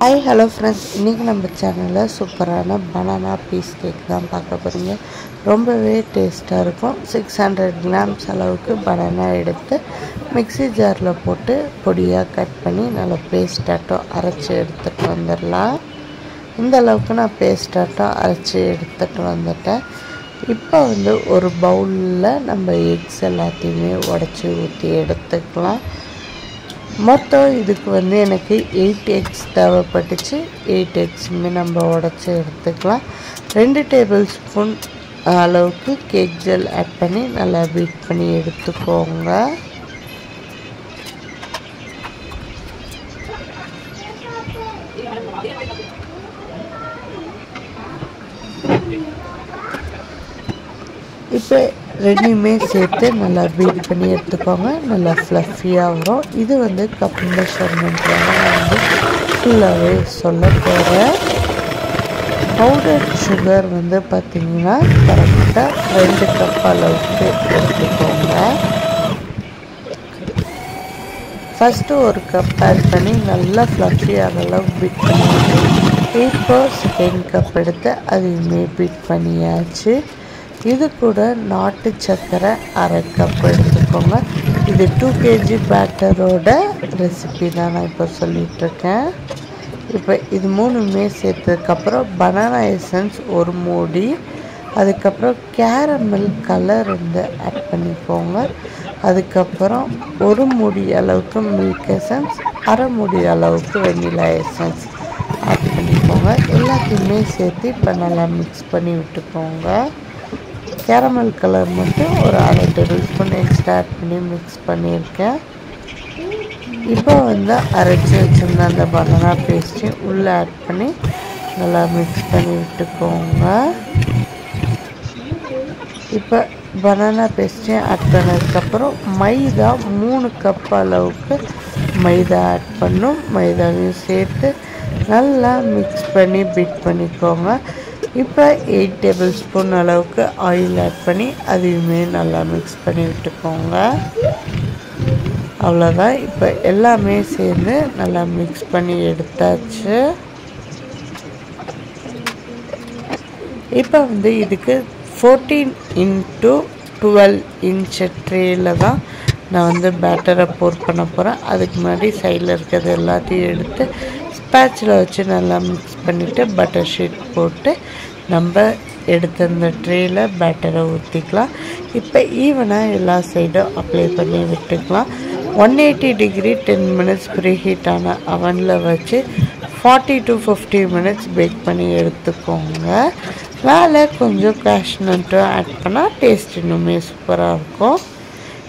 Hi hello friends, இன்னைக்கு நம்ம சேனல்ல சூப்பரான banana piece cake தான் பார்க்க போறீங்க. ரொம்பவே டேஸ்டா இருக்கும். 600 grams அளவுக்கு banana எடுத்து மிக்ஸி ஜார்ல போட்டு பொடியா கட் பண்ணி நல்ல பேஸ்ட் ஆட்டம் அரைச்சு எடுத்துட்டு வந்துடலாம். இந்த அளவுக்கு நான் பேஸ்ட் ஆட்டம் அரைச்சு எடுத்துட்டு வந்துட்டேன். இப்போ ஒரு பவுல்ல நம்ம எக்ஸ் எல்லாத்தையுமே உடைச்சு ஊத்தி எடுத்துக்கலாம். மொத்தம் இதுக்கு எனக்கு 8 eggs தேவைப்பட்டுச்சு. 8 eggsமே நம்ம உடைச்சு எடுத்துக்கலாம். 2 tablespoon அளவுக்கு கேக் ஜெல் ஆட் பண்ணி நல்லா பீட் பண்ணி எடுத்துக்கோங்க. இப்போ ரெண்டுமே சேர்த்து நல்லா பீட் பண்ணி எடுத்துக்கோங்க. நல்லா ஃப்ளஃபியாக வரும். இது கப் மெஷர்மெண்ட்டில் நான் ஃபுல்லாகவே சொல்ல போகிறேன். பவுடர் சுகர் பார்த்திங்கன்னா கரெக்டாக 2 கப் அளவுக்கு எடுத்துக்கோங்க. ஃபஸ்ட்டு ஒரு கப் ஆட் பண்ணி நல்லா ஃப்ளஃபியாக அளவு பீட் பண்ணிட்டு இப்போ செகண்ட் கப் எடுத்து அதையுமே பீட் பண்ணியாச்சு. இது கூட நாட்டு சர்க்கரை அரை கப் எடுத்துக்கோங்க. இது 2 kg பேட்டரோட ரெசிபி தான் நான் இப்போ சொல்லிகிட்ருக்கேன். இப்போ இது மூணுமே சேர்த்ததுக்கப்புறம் பனானா எசன்ஸ் ஒரு மூடி, அதுக்கப்புறம் கேரமல் கலர் ஆட் பண்ணிக்கோங்க. அதுக்கப்புறம் ஒரு மூடி அளவுக்கு மில்க் எசன்ஸ், அரை மூடி அளவுக்கு வெண்ணிலா எசன்ஸ் ஆட் பண்ணிக்கோங்க. எல்லாத்தையுமே சேர்த்து இப்போ நல்லா மிக்ஸ் பண்ணி விட்டுக்கோங்க. கேரமல் கலர் மட்டும் ஒரு 1/2 tablespoon எக்ஸ்ட்ரா ஆட் பண்ணி மிக்ஸ் பண்ணியிருக்கேன். இப்போ அரைச்சி வச்சுருந்த அந்த பனானா பேஸ்ட்டையும் உள்ளே ஆட் பண்ணி நல்லா மிக்ஸ் பண்ணி விட்டுக்கோங்க. இப்போ பனானா பேஸ்ட்டையும் ஆட் பண்ணதுக்கப்புறம் மைதா 3 கப் அளவுக்கு மைதா ஆட் பண்ணும். மைதாவையும் சேர்த்து நல்லா மிக்ஸ் பண்ணி பீட் பண்ணிக்கோங்க. இப்போ 8 tablespoon அளவுக்கு ஆயில் ஆட் பண்ணி அதையுமே நல்லா மிக்ஸ் பண்ணி விட்டுக்கோங்க. அவ்வளோதான். இப்போ எல்லாமே சேர்ந்து நல்லா மிக்ஸ் பண்ணி எடுத்தாச்சு. இப்போ இதுக்கு 14 into 12 inch ட்ரேயில் தான் நான் பேட்டரை போர் பண்ண போகிறேன். அதுக்கு முன்னாடி சைடில் இருக்கிறது எல்லாத்தையும் எடுத்து ஸ்பேட்சில் வச்சு நல்லா மிக்ஸ் பண்ணிவிட்டு பட்டர் ஷீட் போட்டு நம்ம எடுத்த அந்த ட்ரேயில் பேட்டரை ஊற்றிக்கலாம். இப்போ ஈவனாக எல்லா சைடும் அப்ளை பண்ணி விட்டுக்கலாம். 180 degree 10 minutes ப்ரீ ஹீட்டான அவனில் வச்சு 40 to 50 minutes பேக் பண்ணி எடுத்துக்கோங்க. மேலே கொஞ்சம் கேஷ்நட்டும் ஆட் பண்ணால் டேஸ்ட் இன்னுமே சூப்பராக இருக்கும்.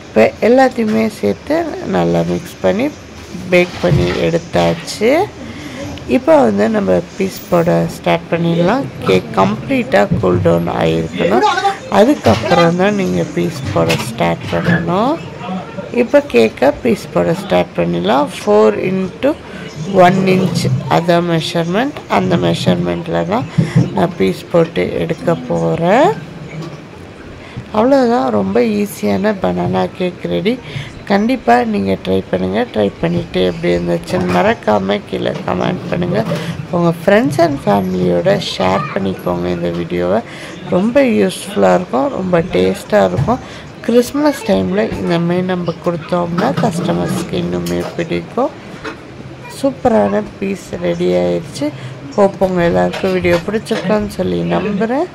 இப்போ எல்லாத்தையுமே சேர்த்து நல்லா மிக்ஸ் பண்ணி பேக் பண்ணி எடுத்தாச்சு. இப்போ நம்ம பீஸ் போட ஸ்டார்ட் பண்ணிடலாம். கேக் கம்ப்ளீட்டாக கூல் டவுன் ஆகிருக்கணும். அதுக்கப்புறம் தான் நீங்கள் பீஸ் போட ஸ்டார்ட் பண்ணணும். இப்போ கேக்கை பீஸ் போட ஸ்டார்ட் பண்ணிடலாம். 4 into 1 inch அதான் மெஷர்மெண்ட். அந்த மெஷர்மெண்ட்டில் தான் நான் பீஸ் போட்டு எடுக்க போகிறேன். அவ்வளோதான். ரொம்ப ஈஸியான பனானா கேக் ரெடி. கண்டிப்பாக நீங்கள் ட்ரை பண்ணுங்கள். ட்ரை பண்ணிவிட்டு எப்படி இருந்துச்சுன்னு மறக்காமல் கீழே கமெண்ட் பண்ணுங்கள். உங்கள் ஃப்ரெண்ட்ஸ் அண்ட் ஃபேமிலியோட ஷேர் பண்ணிக்கோங்க. இந்த வீடியோவை ரொம்ப யூஸ்ஃபுல்லாக இருக்கும், ரொம்ப டேஸ்ட்டாக இருக்கும். கிறிஸ்மஸ் டைமில் இந்தமாதிரி நம்ம கொடுத்தோம்னா கஸ்டமர்ஸ்க்கு இன்னுமே பிடிக்கும். சூப்பரான பீஸ் ரெடி ஆயிடுச்சு. ஹோப் உங்கள் எல்லாருக்கும் வீடியோ பிடிச்சிருக்கான்னு சொல்லி நம்புகிறேன்.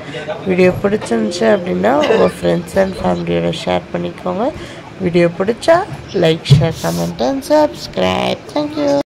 வீடியோ பிடிச்சிருந்துச்சு அப்படின்னா உங்கள் ஃப்ரெண்ட்ஸ் அண்ட் ஃபேமிலியோட ஷேர் பண்ணிக்கோங்க. வீடியோ பிடிச்சா like, share, comment and subscribe. Thank you.